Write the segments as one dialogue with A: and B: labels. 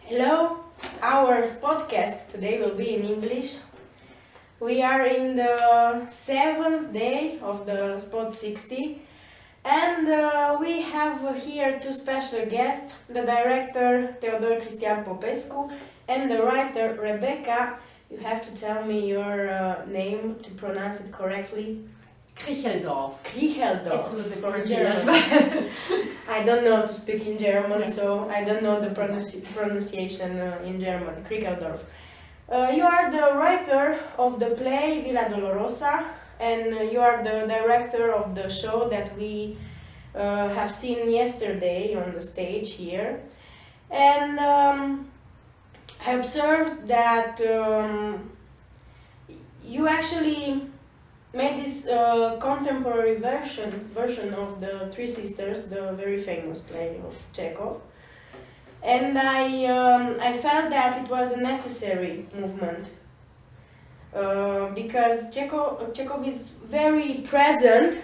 A: Hello, our podcast today will be in English. We are in the 7th day of the Spot 60 and we have here two special guests, the director Theodor-Cristian Popescu and the writer Rebekka. You have to tell me your name to pronounce it correctly.
B: Kricheldorf.
A: Kricheldorf.
B: It's a little bit
A: from
B: tricky
A: German.
B: as well.
A: I don't know to speak in German,
B: Yeah.
A: so I don't know the pronunciation in German. Kricheldorf. You are the writer of the play Villa Dolorosa, and you are the director of the show that we have seen yesterday on the stage here. And I observed that you actually made this contemporary version of the Three Sisters, the very famous play of Chekhov, and I felt that it was a necessary movement because Chekhov is very present,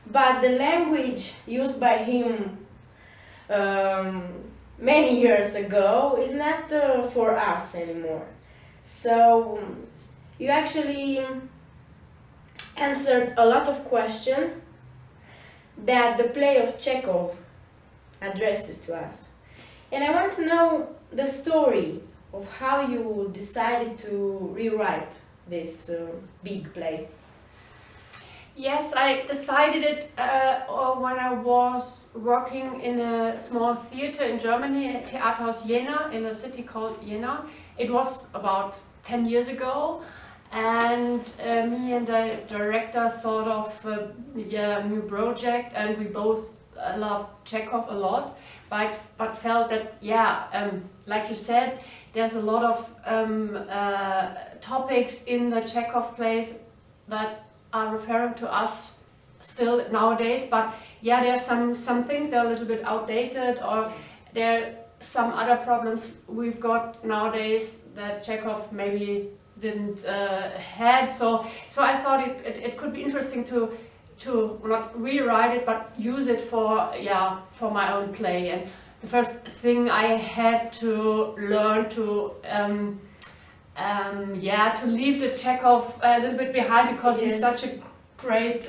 A: but the language used by him many years ago is not for us anymore. So you actually answered a lot of questions that the play of Chekhov addresses to us. And I want to know the story of how you decided to rewrite this big play.
B: Yes, I decided it when I was working in a small theater in Germany, Theaterhaus Jena, in a city called Jena. It was about 10 years ago. And me and the director thought of a new project, and we both loved Chekhov a lot, but felt that, like you said, there's a lot of topics in the Chekhov plays that are referring to us still nowadays, but there's some things that are a little bit outdated, or there are some other problems we've got nowadays that Chekhov maybe didn't had, so I thought it could be interesting to not rewrite it but use it for my own play. And the first thing I had to learn to leave the Chekhov a little bit behind, because he's such a great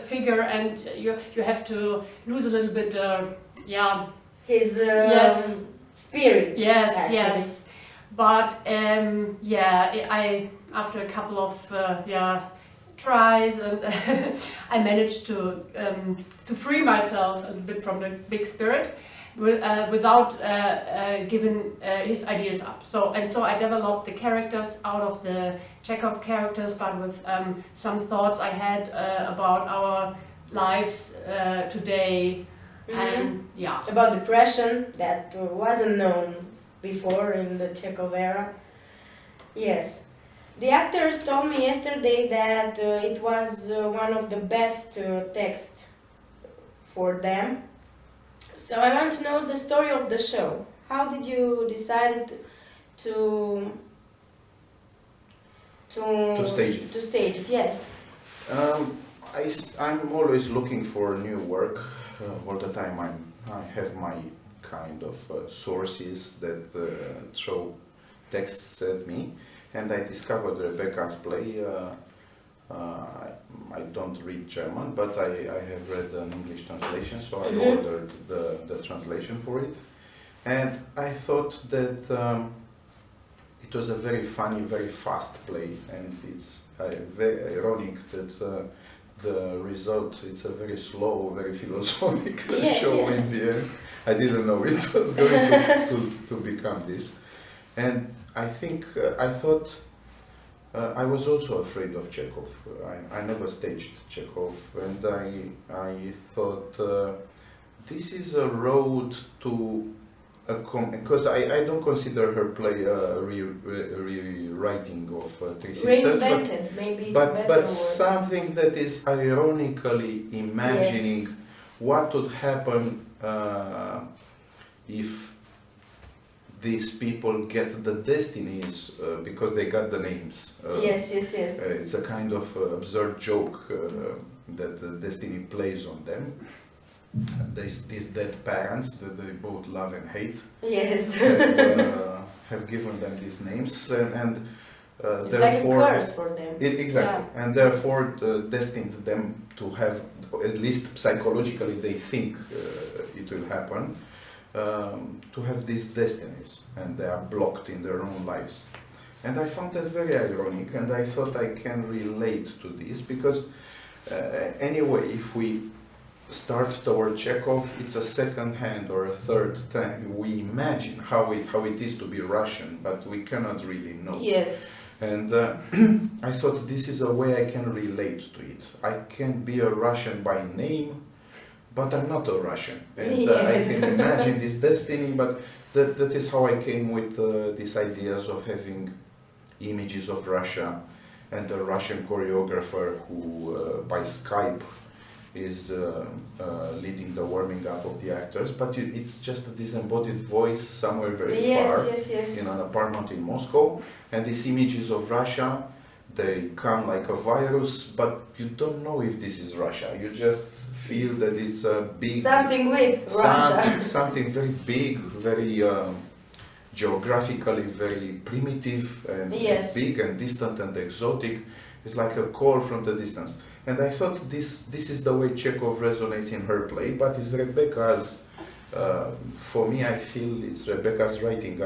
B: figure, and you have to lose a little bit
A: his spirit.
B: Yes,
A: actually.
B: yes. But I after a couple of tries, and I managed to free myself a little bit from the big spirit without giving his ideas up. So I developed the characters out of the Chekhov characters, but with some thoughts I had about our lives today, and
A: about depression that wasn't known before in the Chekhov era. Yes. The actors told me yesterday that it was one of the best texts for them. So I want to know the story of the show. How did you decide to
C: stage it?
A: To stage it, yes.
C: I'm always looking for new work. All the time I have my kind of sources that throw texts at me, and I discovered Rebekka's play. I don't read German, but I have read an English translation, so I ordered the translation for it, and I thought that it was a very funny, very fast play, and it's very ironic that the result, it's a very slow, very philosophical show in the end. I didn't know it was going to become this. And I think, I thought, I was also afraid of Chekhov. I never staged Chekhov, and I thought this is a road to because I don't consider her play a rewriting of Three Sisters, but something that is ironically imagining what would happen if these people get the destinies because they got the names.
A: Yes.
C: It's a kind of absurd joke that the destiny plays on them. these dead parents that they both love and hate.
A: Yes.
C: Have given them these names, and
A: it's
C: therefore
A: like a curse for them.
C: exactly, and therefore destined them to have, at least psychologically they think it will happen, to have these destinies, and they are blocked in their own lives. And I found that very ironic, and I thought I can relate to this because anyway, if we start toward Chekhov, it's a second hand or a third time. We imagine how it is to be Russian, but we cannot really know.
A: Yes.
C: And I thought this is a way I can relate to it. I can be a Russian by name, but I'm not a Russian. And I can imagine this destiny, but that is how I came with these ideas of having images of Russia and a Russian choreographer who by Skype is leading the warming up of the actors, but it's just a disembodied voice somewhere very far in an apartment in Moscow, and these images of Russia, they come like a virus, but you don't know if this is Russia. You just feel that it's a big...
A: Something with Russia.
C: Something very big, very geographically very primitive and big and distant and exotic. It's like a call from the distance. And I thought this is the way Chekhov resonates in her play, but it's Rebekka's, for me I feel it's Rebekka's writing.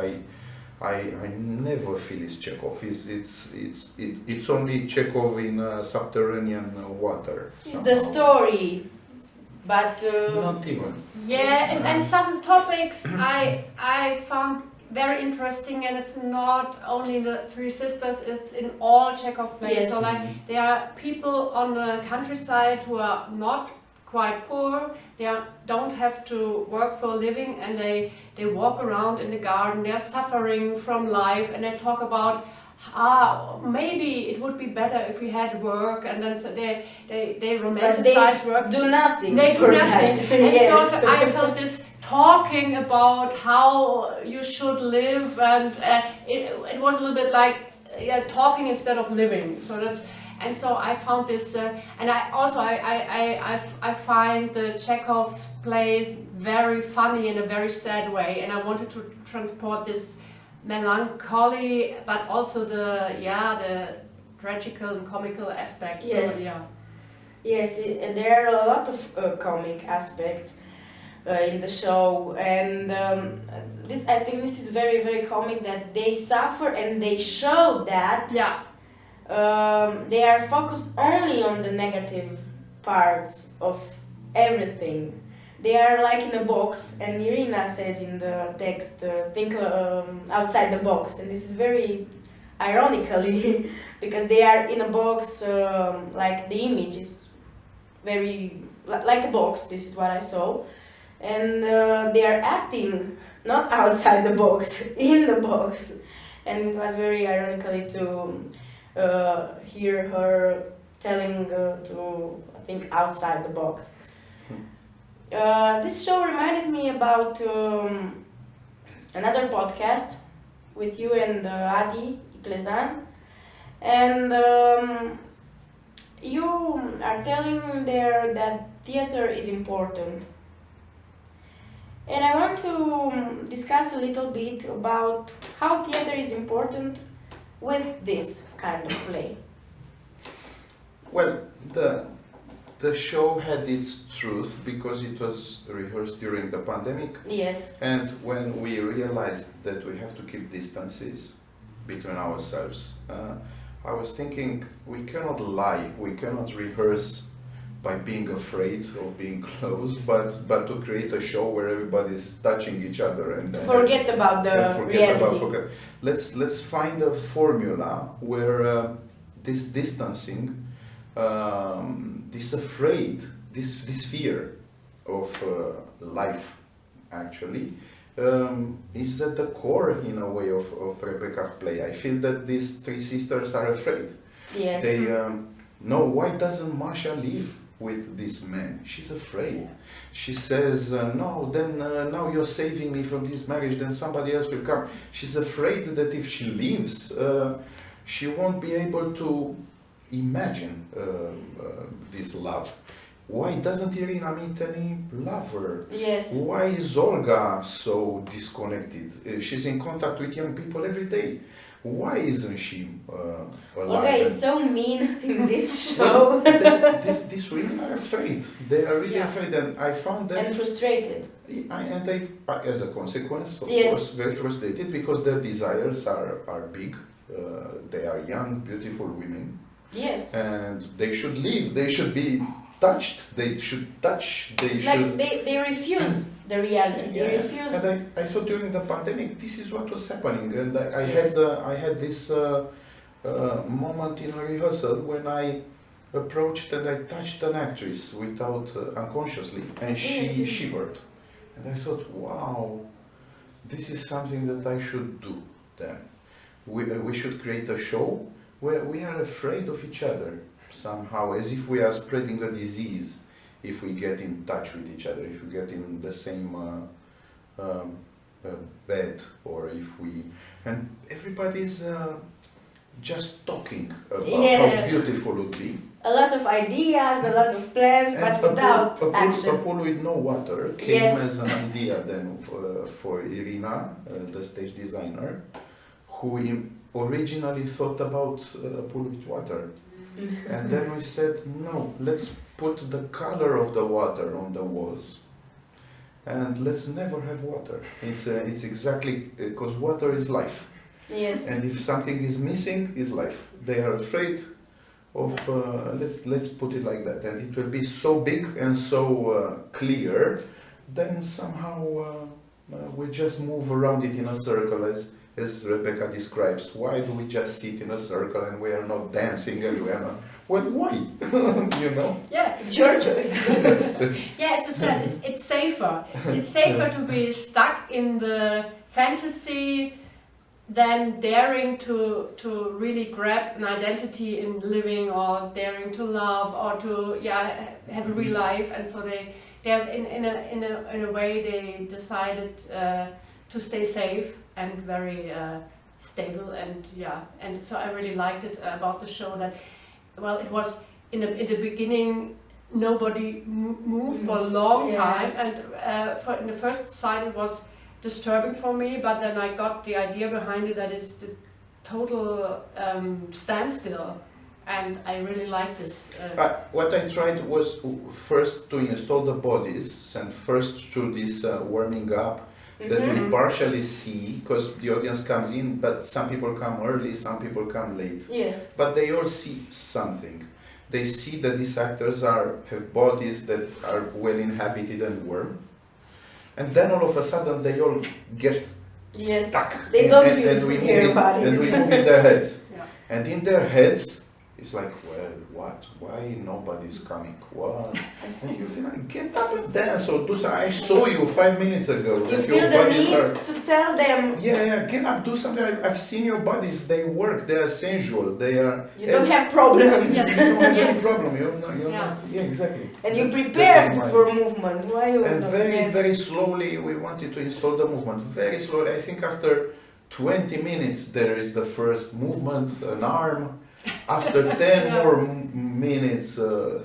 C: I never feel it's Chekhov. It's only Chekhov in subterranean water.
A: It's the story, but...
C: not even.
B: Yeah, and some topics I found very interesting, and it's not only the Three Sisters, it's in all Chekhov plays.
A: Yes.
B: So like there are people on the countryside who are not quite poor, don't have to work for a living, and they walk around in the garden, they're suffering from life, and they talk about maybe it would be better if we had work, and then so they romanticize work.
A: Do nothing.
B: They do nothing. And
A: Yes.
B: so I felt this talking about how you should live, and it was a little bit like talking instead of living. So I found this, and I also I find the Chekhov's plays very funny in a very sad way, and I wanted to transport this melancholy, but also the tragical and comical aspects.
A: Yes.
B: So, yeah.
A: Yes, there are a lot of comic aspects in the show, and I think this is very, very comic that they suffer, and they show that they are focused only on the negative parts of everything. They are like in a box, and Irina says in the text, think outside the box, and this is very ironically because they are in a box, like the image is very like a box. This is what I saw, and they are acting not outside the box, in the box, and it was very ironically to hear her telling to think outside the box. This show reminded me about another podcast with you and Adi Iglezan, and you are telling there that theater is important. And I want to discuss a little bit about how theater is important with this kind of play.
C: Well, the show had its truth because it was rehearsed during the pandemic.
A: Yes.
C: And when we realized that we have to keep distances between ourselves, I was thinking we cannot lie, we cannot rehearse by being afraid of being close, but to create a show where everybody's touching each other and
A: forget about the reality.
C: Let's find a formula where this distancing, this fear of life, actually, is at the core, in a way, of Rebekka's play. I feel that these three sisters are afraid.
A: Yes.
C: They no, why doesn't Masha live with this man? She's afraid. She says, no, then now you're saving me from this marriage, then somebody else will come. She's afraid that if she leaves, she won't be able to imagine this love. why doesn't Irina meet any lover?
A: Yes.
C: Why is Olga so disconnected? She's in contact with young people every day. Why isn't she alive?
A: Olga is so mean in this show.
C: These women are afraid. They are really afraid, and I found that.
A: And frustrated.
C: As a consequence, of
A: Yes.
C: course, very frustrated because their desires are big. They are young, beautiful women.
A: Yes.
C: And they should live. They should be touched. They should touch.
A: It's like they refuse the reality. They refuse.
C: And I thought during the pandemic, this is what was happening. And I had this moment in a rehearsal when I approached and I touched an actress without unconsciously, and she shivered. And I thought, wow, this is something that I should do then. We should create a show where we are afraid of each other somehow, as if we are spreading a disease if we get in touch with each other, if we get in the same bed, or if we... And everybody's just talking about how beautiful it would be.
A: A lot of ideas, a lot of plans, but without action.
C: A pool with no water came as an idea then for Irina, the stage designer, who originally thought about a pool with water. And then we said, no, let's put the color of the water on the walls. And let's never have water. It's exactly, because water is life.
A: Yes.
C: And if something is missing, is life. They are afraid of, let's put it like that. And it will be so big and so clear, then somehow we just move around it in a circle, as Rebekka describes. Why do we just sit in a circle and we are not dancing and we are not... Well, why? You know?
B: Yeah,
A: it's your choice.
B: Yeah, as you said, it's safer. It's safer to be stuck in the fantasy than daring to really grab an identity in living, or daring to love, or to have a real life. And so they have in a way they decided to stay safe and very stable, and so I really liked it about the show that, well, it was in the beginning nobody moved for a long time, and in the first sight it was disturbing for me, but then I got the idea behind it that it's the total standstill, and I really like this.
C: What I tried was first to install the bodies, and first through this warming up, that we partially see, because the audience comes in, but some people come early, some people come late.
A: Yes.
C: But they all see something. They see that these actors have bodies that are well inhabited and warm. And then all of a sudden they all get stuck.
A: They don't use their bodies.
C: And we move in their heads.
B: Yeah.
C: And in their heads, it's like, well, what? Why nobody's coming? What? And you feel like, get up and dance or do something. I saw you 5 minutes ago.
A: You feel the need to tell them.
C: Yeah, get up, do something. I've seen your bodies. They work. They are sensual. They are.
A: You don't have problems.
C: You don't have any problem. You're not. Yeah, exactly.
A: And you prepared for movement. Why you?
C: And very slowly we wanted to install the movement. Very slowly. I think after 20 minutes there is the first movement, an arm. After 10 more minutes,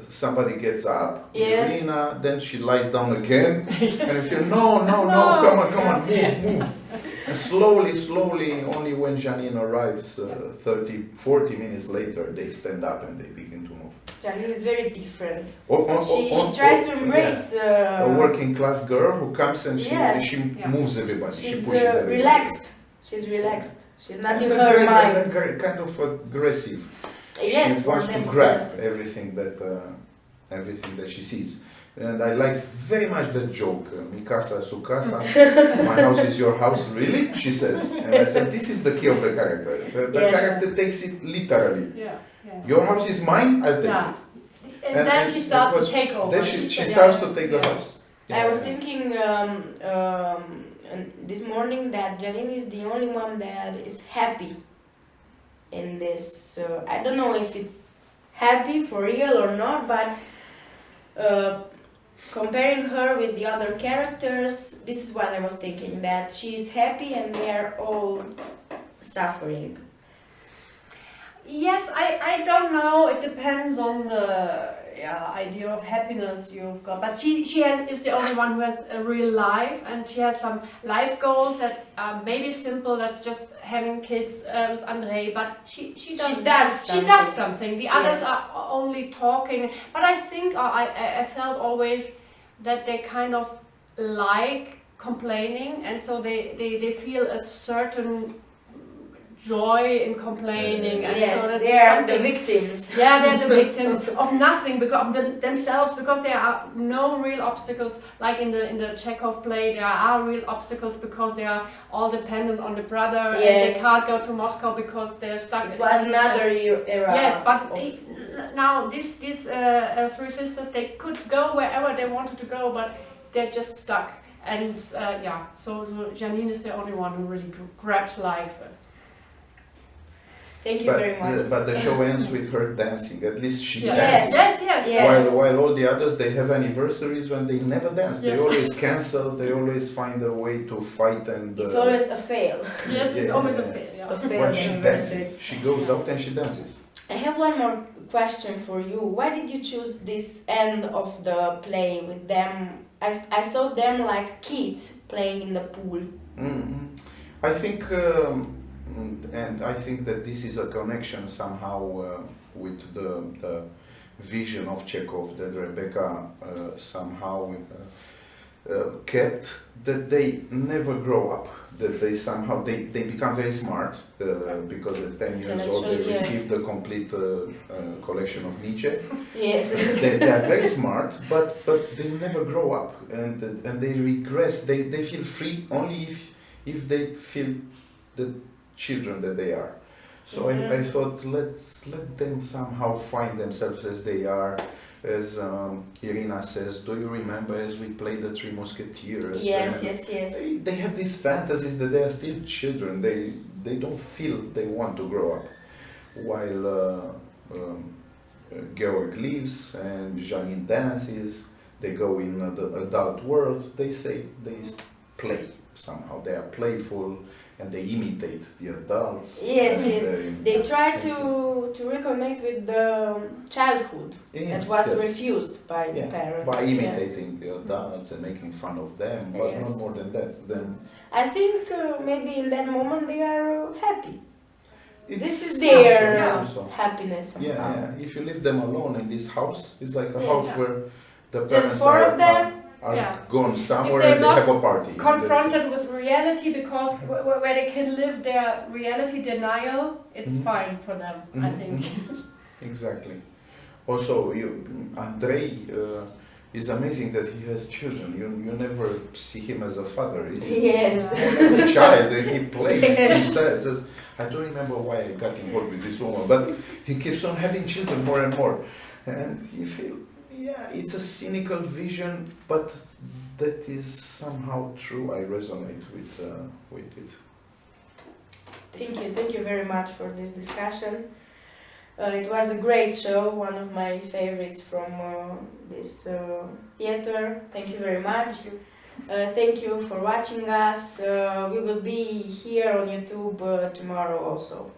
C: somebody gets up, Irina, then she lies down again, and you feel, no, come on, move. And slowly, only when Janine arrives, 30, 40 minutes later, they stand up and they begin to move.
A: Janine is very different. She tries to embrace...
C: a working class girl who comes and she moves everybody, she pushes everybody.
A: Relaxed. She's relaxed. She's not in her mind.
C: Kind of aggressive.
A: Yes,
C: she wants to grab everything that she sees. And I liked very much that joke, Mi casa, su casa, my house is your house, really? She says. And I said, this is the key of the character. The character takes it literally. Your house is mine, I'll take it.
B: And then she starts to take over.
C: Then she starts to take the house.
A: I was thinking this morning that Janine is the only one that is happy in this. I don't know if it's happy for real or not, but comparing her with the other characters, this is what I was thinking, that she is happy and they are all suffering.
B: Yes, I don't know. It depends on the idea of happiness you've got. But she is the only one who has a real life, and she has some life goals that are maybe simple. That's just having kids with Andrei, but she does something. The others are only talking. But I think I felt always that they kind of like complaining, and so they feel a certain joy in complaining, and so that's
A: they are the victims.
B: Yeah, they're the victims of nothing, because of themselves, because there are no real obstacles. Like in the Chekhov play, there are real obstacles because they are all dependent on the brother, and they can't go to Moscow because they're stuck.
A: It was another era.
B: Yes, but now these three sisters, they could go wherever they wanted to go, but they're just stuck. And so Janine is the only one who really grabs life.
A: Thank you very much.
C: But the show ends with her dancing. At least she dances.
B: Yes.
C: While all the others, they have anniversaries when they never dance. They always cancel. They always find a way to fight, and
A: it's always a fail.
B: Yes, it's always a fail. Yeah.
C: But she dances. She goes out and she dances.
A: I have one more question for you. Why did you choose this end of the play with them? I saw them like kids playing in the pool.
C: Mm-hmm. I think. And I think that this is a connection somehow with the vision of Chekhov that Rebekka somehow kept, that they never grow up, that they somehow they become very smart because at 10 years old they receive the complete collection of Nietzsche.
A: Yes.
C: They are very smart, but they never grow up, and they regress. They feel free only if they feel the children that they are. So I thought, let's let them somehow find themselves as they are. As Irina says, do you remember as we played the Three Musketeers?
A: Yes.
C: They have these fantasies that they are still children. They don't feel they want to grow up. While Georg lives and Janine dances, they go in the adult world, they play somehow. They are playful, and they imitate the adults.
A: Yes. They try to reconnect with the childhood that was refused by the parents.
C: By imitating the adults and making fun of them, but not more than that. Then
A: I think maybe in that moment they are happy. This is their happiness somehow.
C: Yeah. If you leave them alone in this house, it's like a house where the parents
A: just four of them
C: are gone somewhere and they have a party.
B: Confronted with reality, because where they can live their reality denial, it's fine for them, I think.
C: Exactly. Also, Andrei is amazing that he has children. You never see him as a father. He's a child, and he plays. He says, I don't remember why I got involved with this woman, but he keeps on having children more and more. And you feel, it's a cynical vision, but that is somehow true. I resonate with it.
A: Thank you very much for this discussion. It was a great show, one of my favorites from this theater. Thank you very much. Thank you for watching us. We will be here on YouTube tomorrow also.